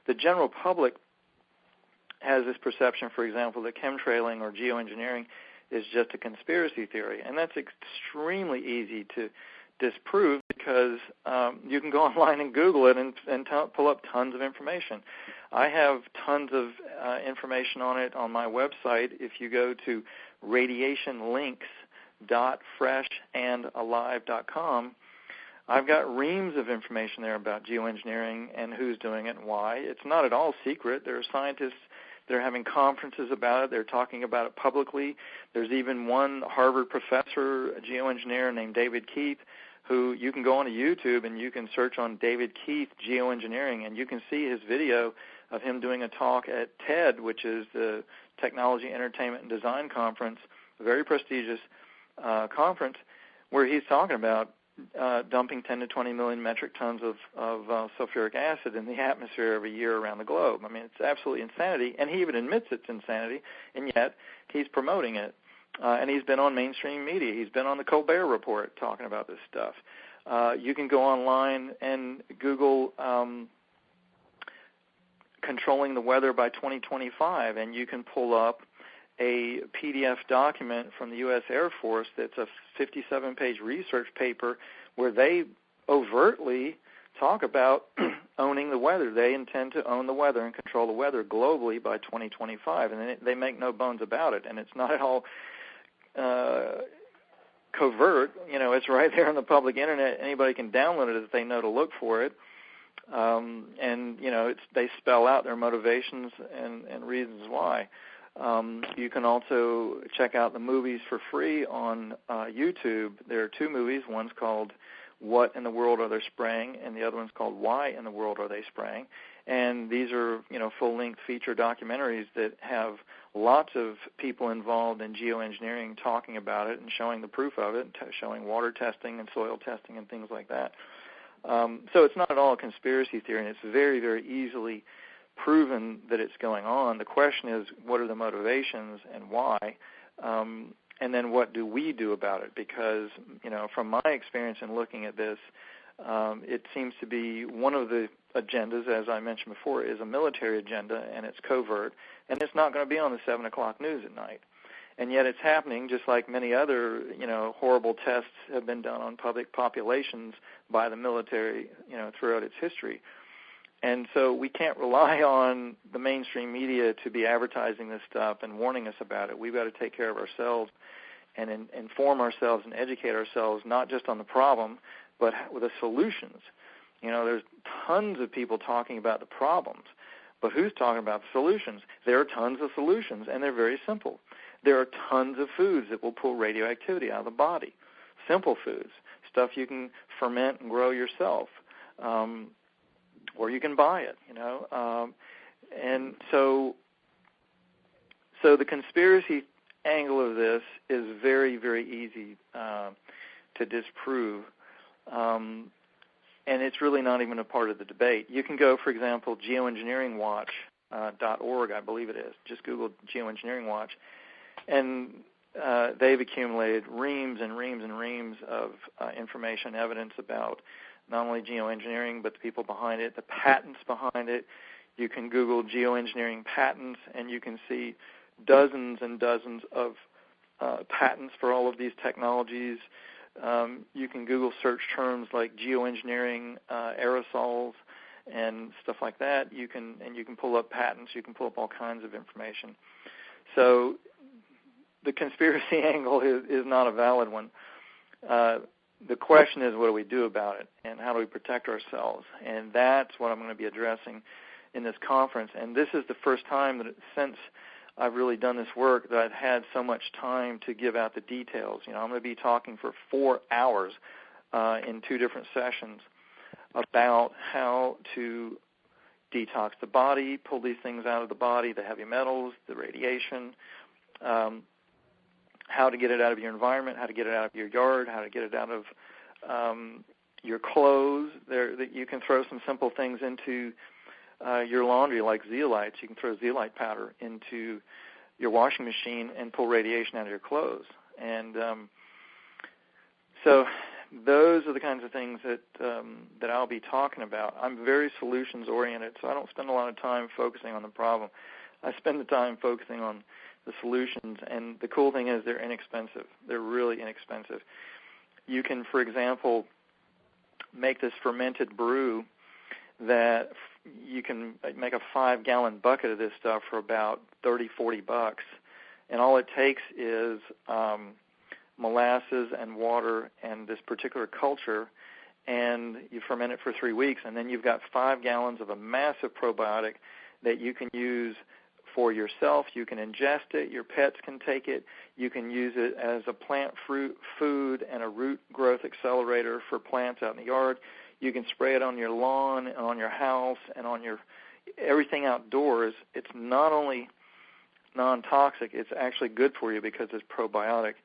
the general public has this perception, for example, that chemtrailing or geoengineering is just a conspiracy theory, and that's extremely easy to disprove because you can go online and Google it and pull up tons of information. I have tons of information on it on my website. If you go to radiationlinks.freshandalive.com, I've got reams of information there about geoengineering and who's doing it and why. It's not at all secret. There are scientists that are having conferences about it. They're talking about it publicly. There's even one Harvard professor, a geoengineer named David Keith, who you can go onto YouTube and you can search on David Keith geoengineering, and you can see his video of him doing a talk at TED, which is the Technology, Entertainment, and Design Conference, a very prestigious conference, where he's talking about dumping 10 to 20 million metric tons of sulfuric acid in the atmosphere every year around the globe. I mean, it's absolutely insanity, and he even admits it's insanity, and yet he's promoting it. And he's been on mainstream media. He's been on the Colbert Report talking about this stuff. You can go online and Google controlling the weather by 2025, and you can pull up a PDF document from the U.S. Air Force that's a 57-page research paper where they overtly talk about owning the weather. They intend to own the weather and control the weather globally by 2025, and they make no bones about it. And it's not at all covert. You know, it's right there on the public internet. Anybody can download it if they know to look for it. And, you know, they spell out their motivations and reasons why. You can also check out the movies for free on YouTube. There are two movies. One's called What in the World Are They Spraying? And the other one's called Why in the World Are They Spraying? And these are, you know, full-length feature documentaries that have lots of people involved in geoengineering talking about it and showing the proof of it, showing water testing and soil testing and things like that. So it's not at all a conspiracy theory, and it's very, very easily proven that it's going on. The question is, what are the motivations and why? And then what do we do about it? Because, you know, from my experience in looking at this, it seems to be one of the agendas, as I mentioned before, is a military agenda, and it's covert, and it's not going to be on the 7 o'clock news at night. And yet it's happening, just like many other, you know, horrible tests have been done on public populations by the military, you know, throughout its history. And so we can't rely on the mainstream media to be advertising this stuff and warning us about it. We've got to take care of ourselves and inform ourselves and educate ourselves, not just on the problem, but with the solutions. You know, there's tons of people talking about the problems, but who's talking about the solutions? There are tons of solutions, and they're very simple. There are tons of foods that will pull radioactivity out of the body, simple foods, stuff you can ferment and grow yourself, or you can buy it, you know. And so the conspiracy angle of this is very, very easy to disprove. And it's really not even a part of the debate. You can go, for example, geoengineeringwatch.org, I believe it is. Just Google Geoengineering Watch. And they've accumulated reams and reams and reams of information, evidence about not only geoengineering, but the people behind it, the patents behind it. You can Google geoengineering patents, and you can see dozens and dozens of patents for all of these technologies. You can Google search terms like geoengineering aerosols and stuff like that. You can pull up patents. You can pull up all kinds of information. So the conspiracy angle is not a valid one. The question is, what do we do about it, and how do we protect ourselves? And that's what I'm going to be addressing in this conference. And this is the first time that since I've really done this work that I've had so much time to give out the details. You know, I'm going to be talking for 4 hours in 2 different sessions about how to detox the body, pull these things out of the body, the heavy metals, the radiation, how to get it out of your environment, how to get it out of your yard, how to get it out of your clothes. That you can throw some simple things into your laundry, like zeolites. You can throw zeolite powder into your washing machine and pull radiation out of your clothes. And so those are the kinds of things that I'll be talking about. I'm very solutions-oriented, so I don't spend a lot of time focusing on the problem. I spend the time focusing on the solutions, and the cool thing is they're inexpensive. They're really inexpensive. You can, for example, make this fermented brew that you can make a 5-gallon bucket of this stuff for about $30-40, and all it takes is molasses and water and this particular culture, and you ferment it for 3 weeks, and then you've got 5 gallons of a massive probiotic that you can use for yourself. You can ingest it. Your pets can take it. You can use it as a plant food and a root growth accelerator for plants out in the yard. You can spray it on your lawn and on your house and on your everything outdoors. It's not only non-toxic, it's actually good for you because it's probiotic.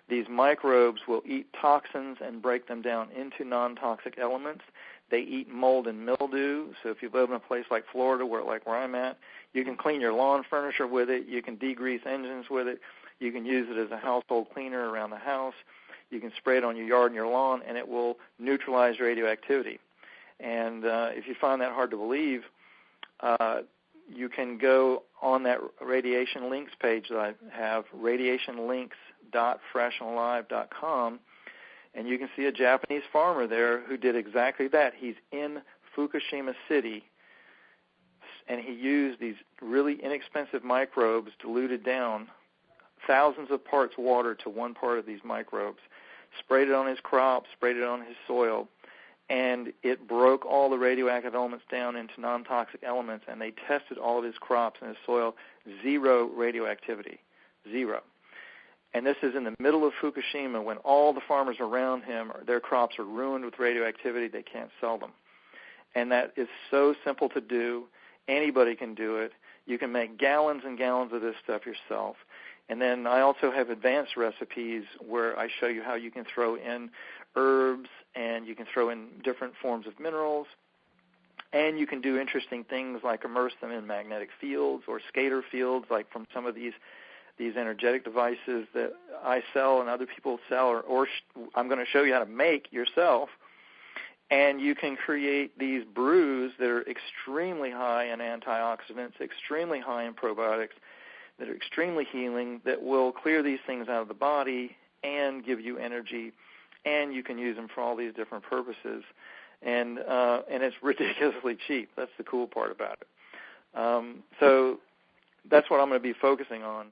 These microbes will eat toxins and break them down into non-toxic elements. They eat mold and mildew. So if you live in a place like Florida, where I'm at, you can clean your lawn furniture with it. You can degrease engines with it. You can use it as a household cleaner around the house. You can spray it on your yard and your lawn, and it will neutralize radioactivity. And if you find that hard to believe, you can go on that Radiation Links page that I have, radiationlinks.freshandalive.com, and you can see a Japanese farmer there who did exactly that. He's in Fukushima City, and he used these really inexpensive microbes diluted down, thousands of parts water to 1 part of these microbes, sprayed it on his crops, sprayed it on his soil, and it broke all the radioactive elements down into non-toxic elements, and they tested all of his crops and his soil, 0 radioactivity, 0. And this is in the middle of Fukushima when all the farmers around him, their crops are ruined with radioactivity. They can't sell them. And that is so simple to do. Anybody can do it. You can make gallons and gallons of this stuff yourself. And then I also have advanced recipes where I show you how you can throw in herbs and you can throw in different forms of minerals. And you can do interesting things like immerse them in magnetic fields or scatter fields, like from some of these energetic devices that I sell and other people sell, or I'm going to show you how to make yourself. And you can create these brews that are extremely high in antioxidants, extremely high in probiotics, that are extremely healing, that will clear these things out of the body and give you energy, and you can use them for all these different purposes. And it's ridiculously cheap. That's the cool part about it. So that's what I'm going to be focusing on